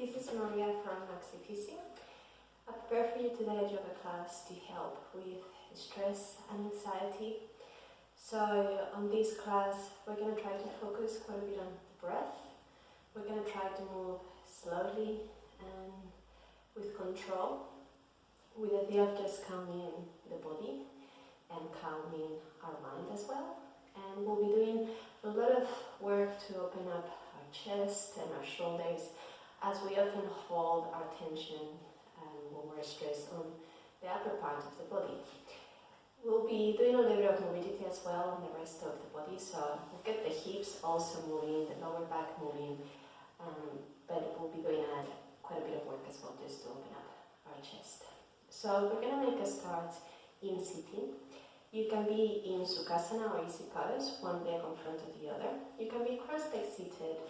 This is Maria from MaxiPhysio. I prepared for you today a yoga class to help with stress and anxiety. So on this class we're going to try to focus quite a bit on the breath. We're going to try to move slowly and with control, with the idea of just calming the body and calming our mind as well. And we'll be doing a lot of work to open up our chest and our shoulders, as we often hold our tension when we're stressed on the upper part of the body. We'll be doing a little bit of mobility as well on the rest of the body, so we'll get the hips also moving, the lower back moving, but we'll be doing quite a bit of work as well just to open up our chest. So we're going to make a start in sitting. You can be in Sukhasana or easy pose, one leg in front of the other. You can be cross-legged seated.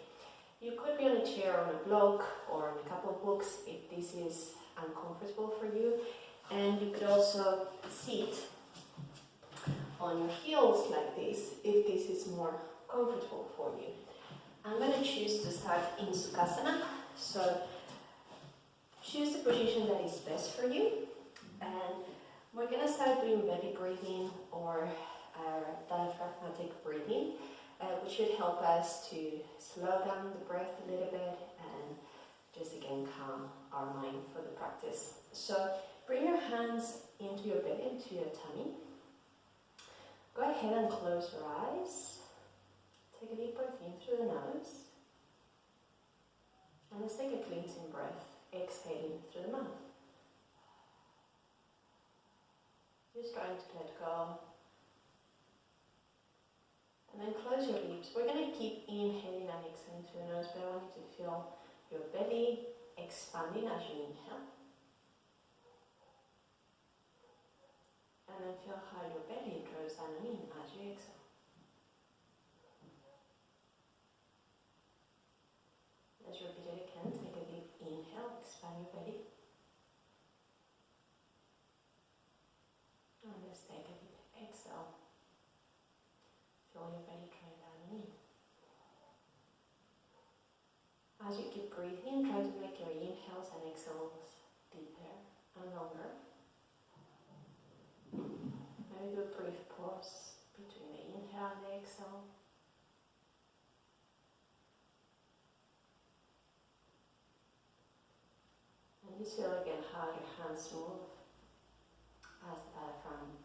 You could be on a chair, on a block, or on a couple of books if this is uncomfortable for you. And you could also sit on your heels like this if this is more comfortable for you. I'm going to choose to start in Sukhasana. So choose the position that is best for you. And we're going to start doing belly breathing or diaphragmatic breathing, which should help us to slow down the breath a little bit and just again calm our mind for the practice. So bring your hands into your belly, into your tummy. Go ahead and close your eyes. Take a deep breath in through the nose. And let's take a cleansing breath, exhaling through the mouth. Just trying to let go. And then close your lips. We're going to keep inhaling and exhaling through the nose, but I want you to feel your belly expanding as you inhale. And then feel how your belly draws down and in as you exhale. Let's repeat it again. Take a deep inhale, expand your belly. And let's take a deep exhale. Feel your belly draw down and in. As you keep breathing, try to make your inhales and exhales deeper and longer. Maybe do a brief pause between the inhale and the exhale. And you feel again how your hands move as the diaphragm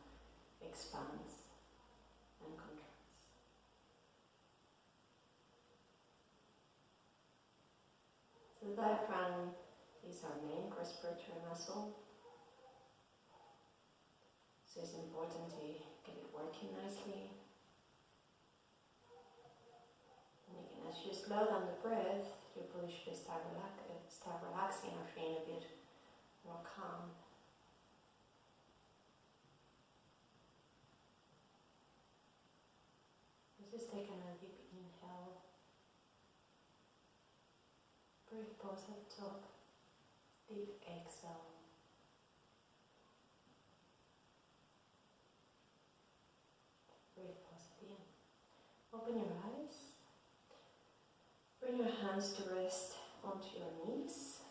expands and contracts. So the diaphragm is our main respiratory muscle. So it's important to get it working nicely. And again, as you slow down the breath, your body should start relaxing or feeling a bit more calm. Just take another deep inhale. Brief pause at the top. Deep exhale. Brief pause at the end. Open your eyes. Bring your hands to rest onto your knees.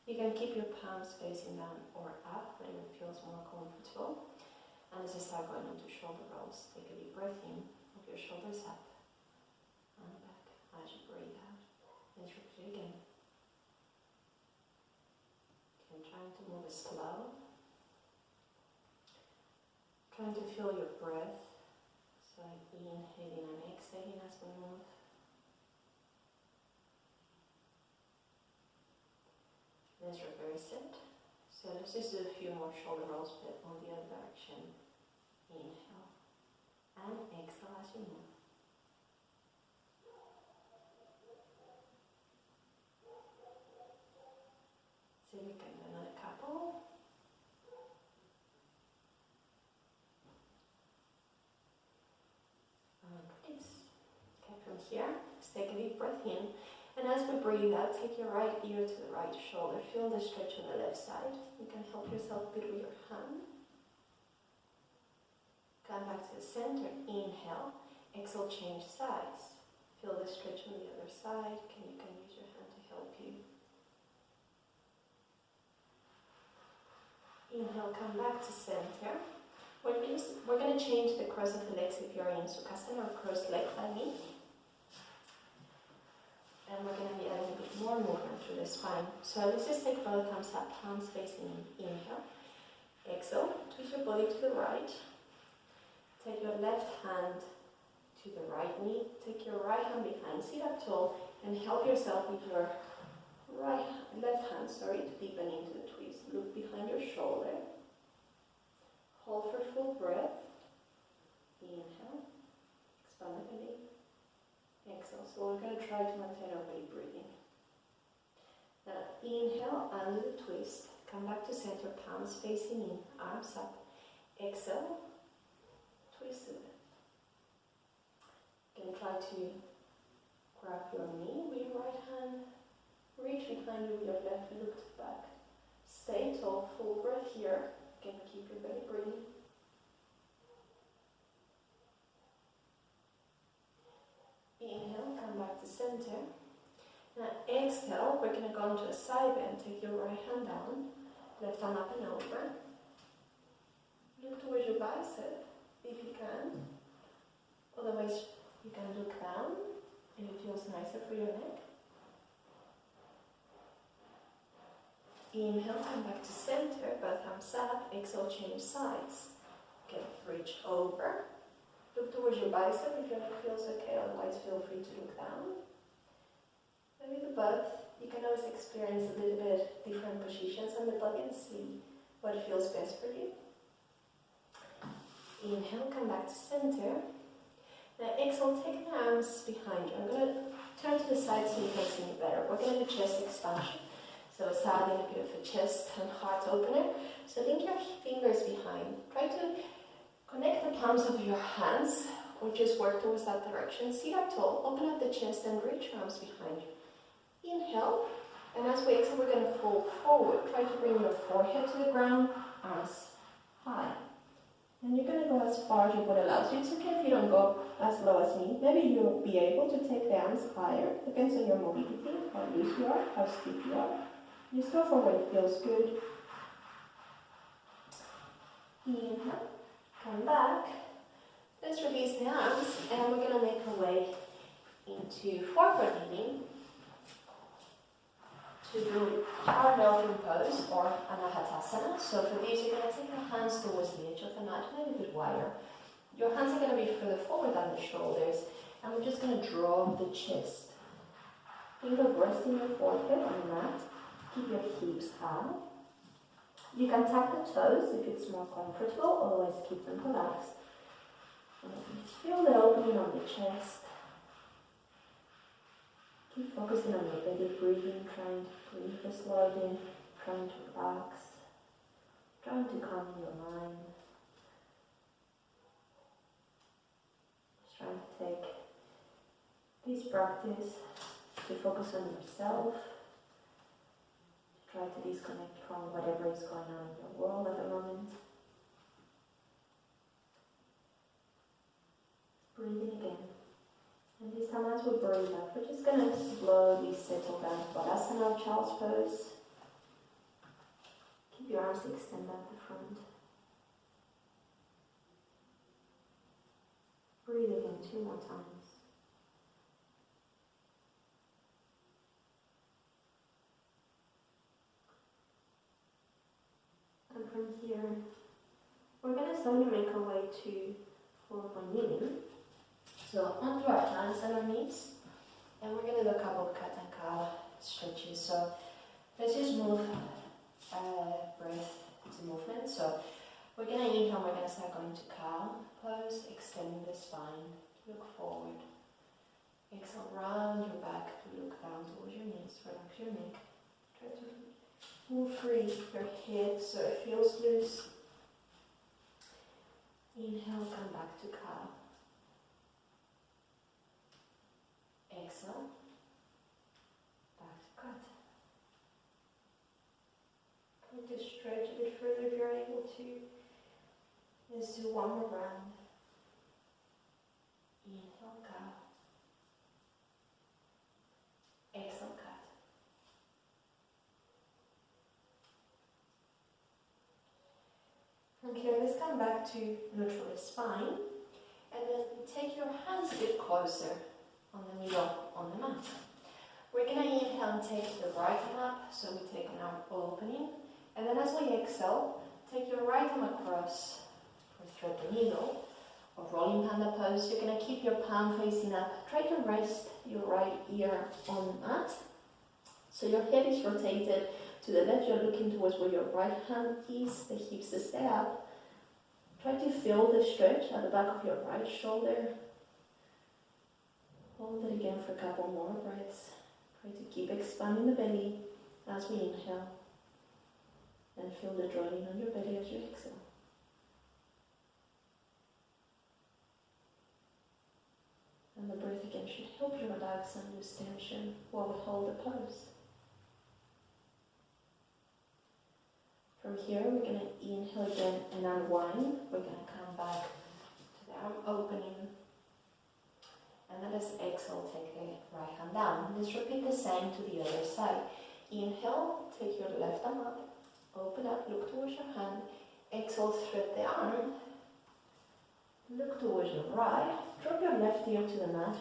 You can keep your palms facing down or up when it feels more comfortable. And as you start going into shoulder rolls, take a deep breath in. Move your shoulders up and back as you breathe out. And repeat again. I'm trying to move slow. Trying to feel your breath. So inhaling and exhaling as we move. Let's reverse it. So let's just do a few more shoulder rolls, but on the other direction. Inhale and exhale as you move. So we can do another couple. And release. Okay, from here, let's take a deep breath in. And as we breathe out, take your right ear to the right shoulder. Feel the stretch on the left side. You can help yourself a bit with your hand. Come back to the center. Inhale. Exhale, change sides. Feel the stretch on the other side. You can use your hand to help you. Inhale, come back to center. We're going to change the cross of the legs if you're in Sukhasana or cross leg by me. And we're going to be adding a bit more movement through the spine. So let's just take both thumbs up, palms facing in. Inhale. Exhale, twist your body to the right. Take your left hand to the right knee. Take your right hand behind, sit up tall, and help yourself with your left hand, to deepen into the twist. Look behind your shoulder. Hold for full breath. Inhale. Expand the belly. Exhale. So we're going to try to maintain our belly breathing. Now inhale, under the twist. Come back to center, palms facing in, arms up. Exhale. Twist to it. Again, try to grab your knee with your right hand. Reach behind you with your left, look back. Stay tall, full breath here. Again, keep your belly breathing. Inhale, come back to center. Now exhale, we're going to go into a side bend. Take your right hand down, left arm up and over. Look towards your bicep, if you can. Otherwise, you can look down if it feels nicer for your neck. Inhale, come back to center, both arms up. Exhale, change sides. Okay, reach over. Look towards your bicep if your neck feels okay, otherwise feel free to look down. And with both, you can always experience a little bit different positions on the body and see what feels best for you. Inhale, come back to center. Now exhale, take the arms behind you. I'm going to turn to the side so you can see me better. We're going to do chest expansion. So starting a bit of a chest and heart opener. So link your fingers behind. Try to connect the palms of your hands or just work towards that direction. Sit up tall, open up the chest and reach your arms behind you. Inhale, and as we exhale, we're going to fold forward. Try to bring your forehead to the ground, arms high. And you're going to go as far as your body allows you. It's okay if you don't go as low as me. Maybe you'll be able to take the arms higher. Depends on your mobility, how loose you are, how stiff you are. Just go for what it feels good. Inhale, come back. Let's release the arms and we're going to make our way into forward leaning to do our dolphin pose or Anahatasana. So for these, you're going to take your hands towards the edge of the mat, maybe a bit wider. Your hands are going to be further forward than the shoulders, and we're just going to draw the chest. Think of resting your forehead on the mat. Keep your hips high. You can tap the toes if it's more comfortable, otherwise keep them relaxed. And feel the opening on the chest. Keep focusing on your belly breathing, trying to breathe slowly, trying to relax, trying to calm your mind. Just trying to take this practice to focus on yourself. Try to disconnect from whatever is going on in your world at the moment. Breathing again. And this time as we breathe out, we're just going to slowly settle down to Balasana or Child's Pose. Keep your arms extended at the front. Breathe again 2 more times. And from here, we're going to slowly make our way to forward kneeling. So onto our hands and our knees, and we're going to do a couple of cat and cow stretches. So let's just move breath to movement. So we're going to inhale, we're going to start going to cow pose, extending the spine, look forward. Exhale, round your back, look down towards your knees, relax your neck. Try to move free your head so it feels loose. Inhale, come back to cow. Exhale, back to cat. Try to stretch a bit further if you're able to. Let's do one more round. Inhale, cow. Exhale, cat. let's come back to neutral spine. And then take your hands a bit closer on the middle, on the mat. We're going to inhale and take the right arm up, so we take an arm opening. And then as we exhale, take your right arm across or thread the needle, or rolling panda pose. You're going to keep your palm facing up. Try to rest your right ear on the mat. So your head is rotated to the left, you're looking towards where your right hand is, the hips stay up. Try to feel the stretch at the back of your right shoulder. Hold it again for a couple more breaths. Try to keep expanding the belly as we inhale. And feel the drawing on your belly as you exhale. And the breath again should help you relax and lose tension while we hold the pose. From here, we're going to inhale again and unwind. We're going to come back to the arm opening. And then as exhale, take the right hand down. Let's repeat the same to the other side. Inhale, take your left arm up, open up, look towards your hand. Exhale, thread the arm. Look towards your right. Drop your left ear to the mat.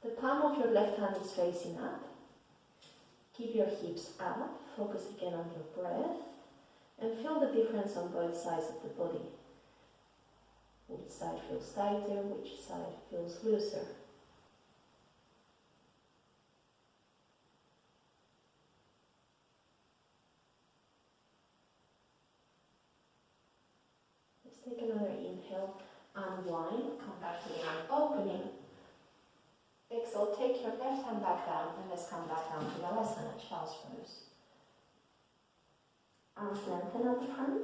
The palm of your left hand is facing up. Keep your hips up. Focus again on your breath. And feel the difference on both sides of the body. Which side feels tighter, which side feels looser. Let's take another inhale, unwind, come back to the arm opening. Exhale, take your left hand back down, and let's come back down to Balasana, child's pose. Arms lengthen at the front.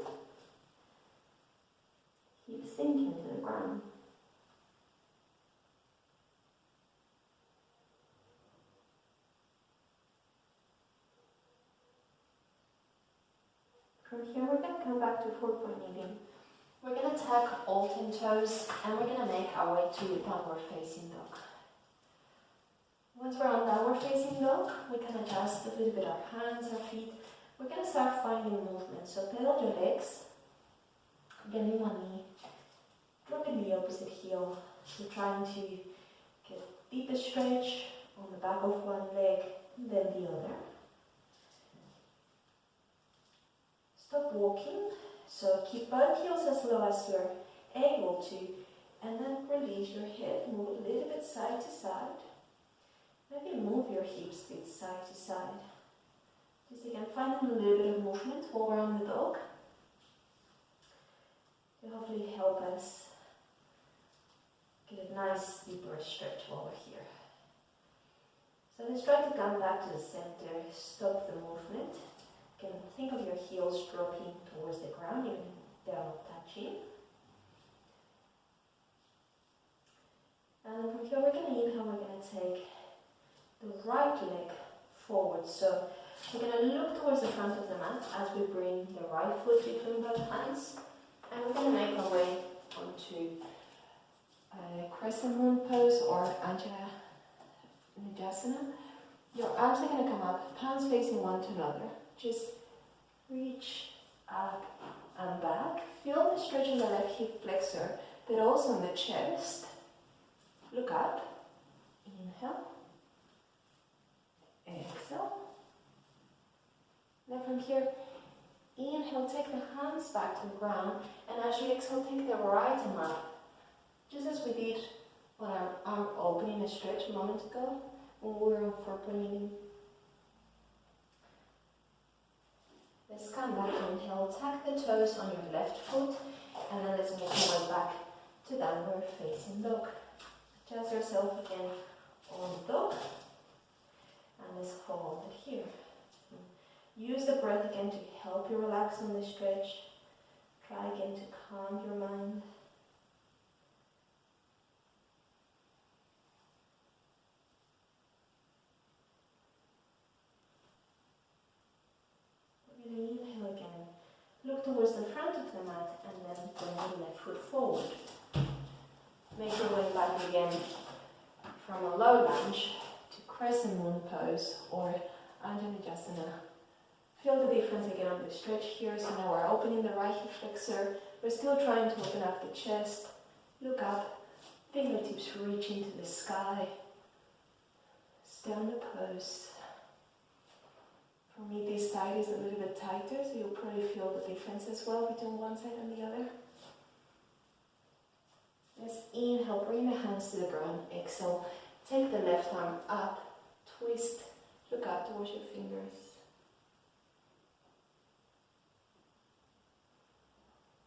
Keep sinking to the ground. From here, we're going to come back to 4-point kneeling. We're going to tuck all 10 toes, and we're going to make our way to downward facing dog. Once we're on downward facing dog, we can adjust a little bit our hands, our feet. We're going to start finding movement. So pedal your legs, bending one knee, dropping the opposite heel. So trying to get deeper stretch on the back of one leg, then the other. Stop walking. So keep both heels as low as you're able to, and then release your head. Move a little bit side to side. Maybe move your hips a bit side to side. Just again, finding a little bit of movement while we're on the dog to hopefully help us get a nice deeper stretch while we're here. So let's try to come back to the center, stop the movement. Again, think of your heels dropping towards the ground, even if they're not touching. And from here we're going to inhale, we're going to take the right leg forward. So we're going to look towards the front of the mat as we bring the right foot between both hands. And we're going to make our way onto a crescent moon pose or Anjali Nidasana. Your arms are going to come up, palms facing one to another. Just reach up and back. Feel the stretch in the left hip flexor, but also in the chest. Look up. Inhale. Exhale. Then from here, inhale, take the hands back to the ground, and as you exhale, take the right arm up. Just as we did on our arm opening a stretch a moment ago, when we were on 4-point kneeling. Let's come back to inhale, tuck the toes on your left foot, and then let's make our way back to downward facing dog. Adjust yourself again on dog, and let's hold it here. Use the breath again to help you relax on the stretch. Try again to calm your mind. We're going to inhale again. Look towards the front of the mat and then bring the left foot forward. Make your way back again from a low lunge to crescent moon pose or Anjali Nidasana Feel the difference again on the stretch here. So now we're opening the right hip flexor. We're still trying to open up the chest. Look up, fingertips reach into the sky. Stay on the pose. For me, this side is a little bit tighter, so you'll probably feel the difference as well between one side and the other. Let's inhale, bring the hands to the ground. Exhale, take the left arm up, twist, look up towards your fingers.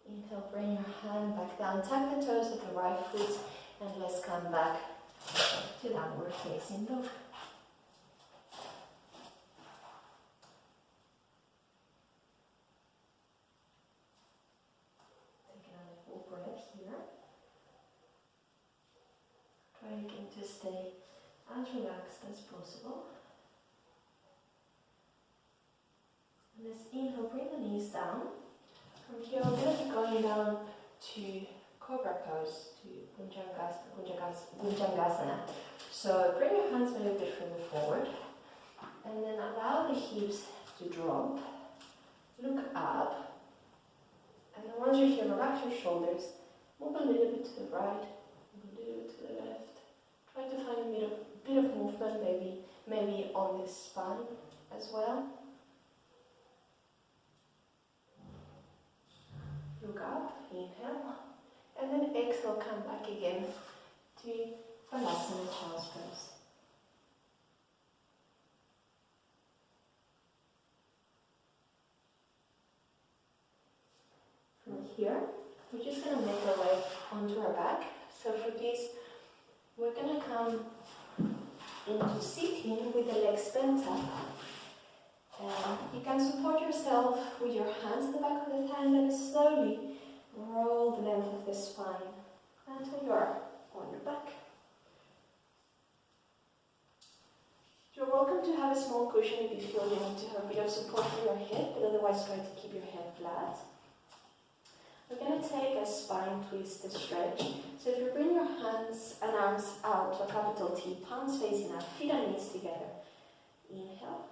Inhale, bring your hand back down, tuck the toes of the right foot, and let's come back to downward facing dog. Take another full breath here. Try again to stay as relaxed as possible. And let's inhale, bring the knees down. From here, we're going to be going down to Cobra Pose, to Bhujangasana. So bring your hands a little bit further forward, and then allow the hips to drop. Look up, and then once you're here, relax your shoulders. Move a little bit to the right, move a little bit to the left. Try to find a bit of movement, maybe on the spine as well. Look up, inhale, and then exhale, come back again to Balasana Child's Pose. From here, we're just going to make our way onto our back. So for this, we're going to come into sitting with the legs bent up. And you can support yourself with your hands at the back of the thigh and then slowly roll the length of the spine until you're on your back. You're welcome to have a small cushion if you feel you need to have a bit of support for your head, but otherwise try to keep your head flat. We're going to take a spine twist, a stretch. So if you bring your hands and arms out to a capital T, palms facing up, feet and knees together. Inhale.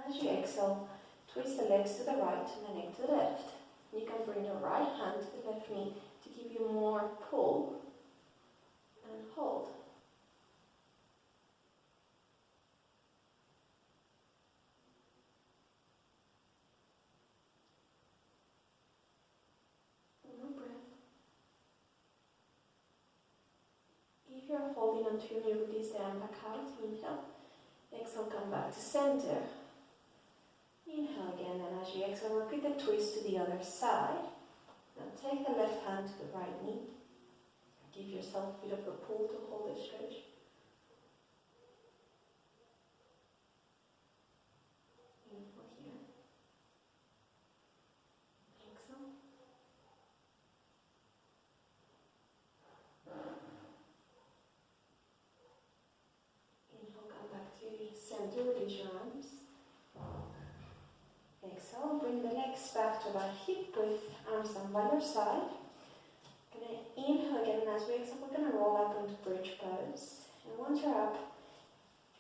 As you exhale, twist the legs to the right and the neck to the left. You can bring your right hand to the left knee to give you more pull and hold. One breath. If you're holding until you release the arm back out, inhale. Exhale, come back to center. Inhale again, and as you exhale, repeat the twist to the other side. Now take the left hand to the right knee. Give yourself a bit of a pull to hold the stretch. Inhale here. Exhale. Inhale, come back to center, release your arms. Exhale, bring the legs back to about hip width, arms down by your side. Gonna inhale again, and as we exhale, we're gonna roll up into bridge pose. And once you're up,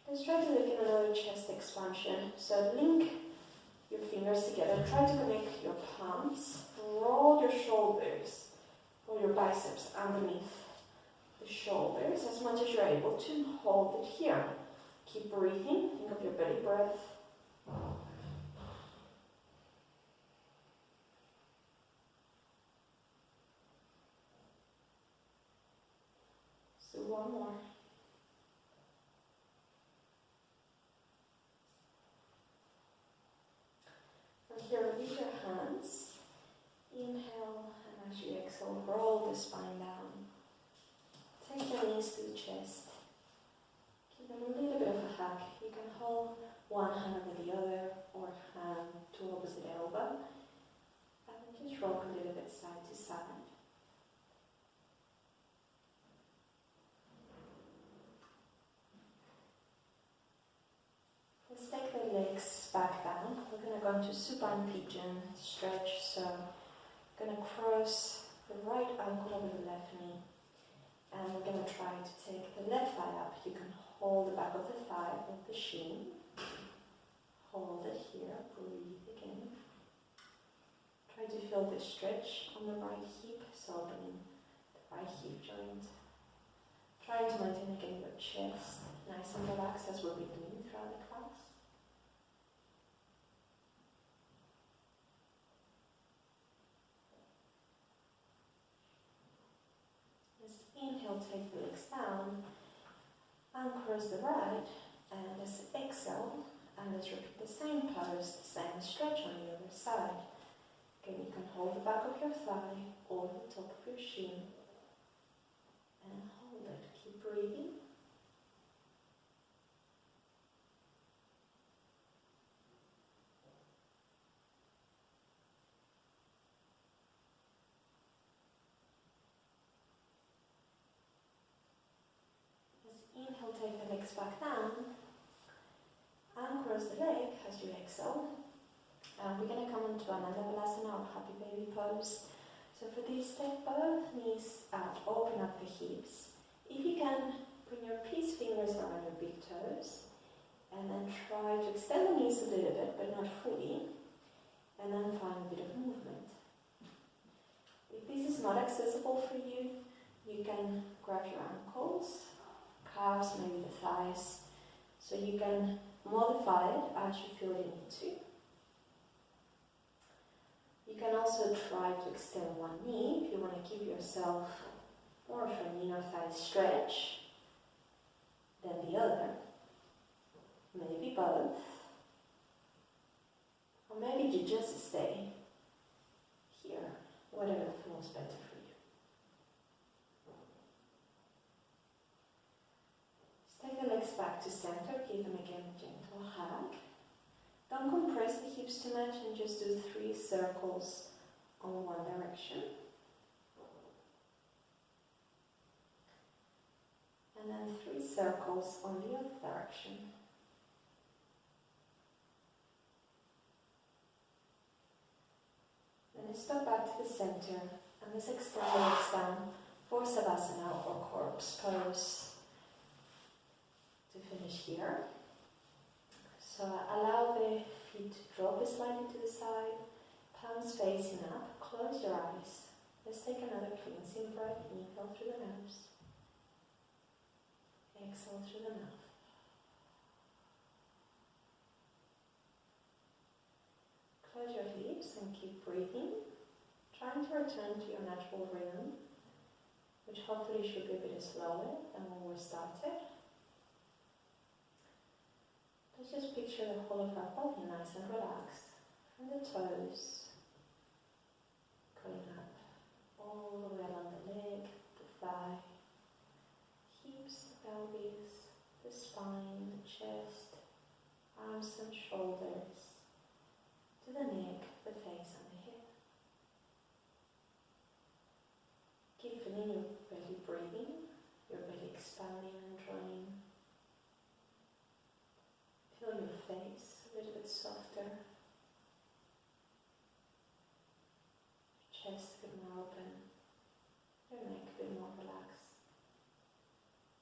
let's try to look in another chest expansion. So link your fingers together, try to connect your palms, roll your shoulders or your biceps underneath the shoulders as much as you're able to. Hold it here. Keep breathing, think of your belly breath. So one more. From here, release your hands. Inhale, and as you exhale, roll the spine down. Take the knees to the chest. Give them a little bit of a hug. You can hold one hand over the other or hand to opposite elbow. And just rock a little bit side to side. Let's take the legs back down. We're going to go into supine pigeon stretch. So I'm going to cross the right ankle over the left knee. And we're going to try to take the left thigh up. You can hold the back of the thigh with the shin. hold it here, breathe again. Try to feel the stretch on the right hip, so opening the right hip joint. Try to maintain again your chest nice and relaxed as we'll be doing throughout the class. Let's inhale, take the legs down, and cross the right, and let's exhale, and let's repeat the same pose, the same stretch on the other side. Again, you can hold the back of your thigh or the top of your shin, and hold it. Keep breathing. Inhale, take the legs back down and cross the leg as you exhale. We're going to come into Ananda Balasana or Happy Baby pose. So for this, take both knees out, open up the hips. If you can, bring your peace fingers around your big toes and then try to extend the knees a little bit but not fully, and then find a bit of movement. If this is not accessible for you, you can grab your ankles, calves, maybe the thighs, so you can modify it as you feel you need to. You can also try to extend one knee if you want to give yourself more of an inner thigh stretch than the other. Maybe both. Or maybe you just stay here, whatever feels better for you. Take the legs back to center, give them again a gentle hug. Don't compress the hips too much and just do 3 circles on one direction. And then 3 circles on the other direction. Then let's step back to the center and let's extend the legs down for Savasana or corpse pose. To finish here. So allow the feet to drop slightly to the side, palms facing up, close your eyes. Let's take another cleansing breath. Inhale through the nose, exhale through the mouth. Close your lips and keep breathing, trying to return to your natural rhythm, which hopefully should be a bit slower than when we started. Let's just picture the whole of our body nice and relaxed, from the toes, going up, all the way along the leg, the thigh, hips, the pelvis, the spine, the chest, arms and shoulders, to the neck, the face and the head. Keep feeling your belly breathing, your belly expanding and drawing. Feel your face a little bit softer, chest a bit more open, your neck a bit more relaxed,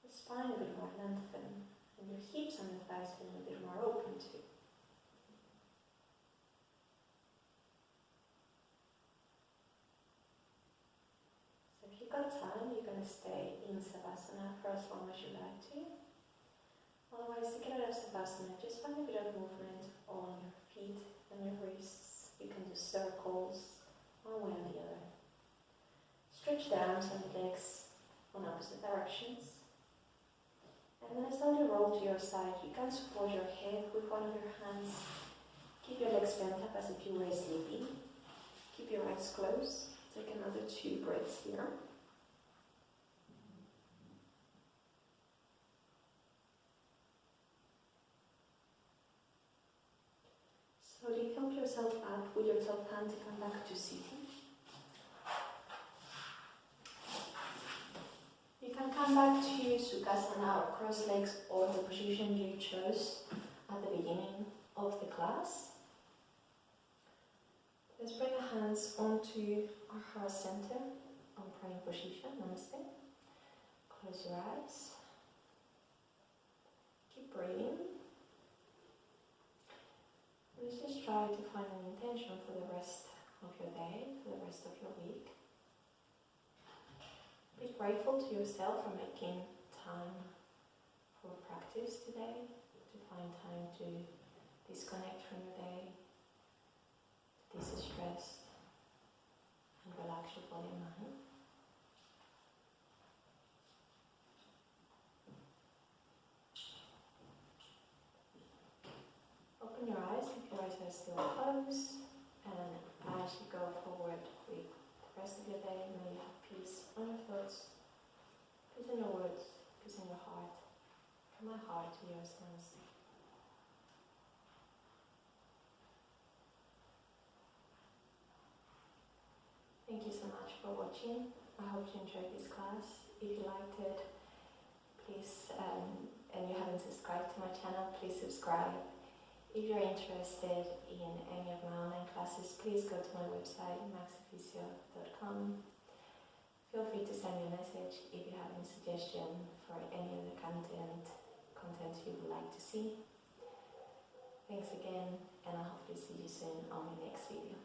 the spine a bit more lengthened, and your hips and the thighs feeling a bit more open too. So if you've got time, you're going to stay in Savasana for as long as you like to. Otherwise, to get out of Savasana, just find a bit of movement on your feet and your wrists. You can do circles, one way or the other. Stretch the arms and the legs on opposite directions. And then slowly roll to your side. You can support your head with one of your hands. Keep your legs bent up as if you were sleeping. Keep your eyes closed. Take another 2 breaths here. Slowly help yourself up with your top hand to come back to sitting. You can come back to Sukhasana or cross legs or the position you chose at the beginning of the class. Let's bring our hands onto our heart center on praying position. Namaste. Close your eyes. Keep breathing. try to find an intention for the rest of your day, for the rest of your week. Be grateful to yourself for making time for practice today, to find time to disconnect from your day, to distress and relax your body and mind. Open your eyes if your eyes are still closed, and as you go forward with the rest of your day, may you have peace on your thoughts, peace in your words, peace in your heart. From my heart to yours, namaste. Thank you so much for watching. I hope you enjoyed this class. If you liked it, please, and you haven't subscribed to my channel, please subscribe. If you're interested in any of my online classes, please go to my website, maxiphysio.com. Feel free to send me a message if you have any suggestion for any other content you would like to see. Thanks again, and I hope to see you soon on my next video.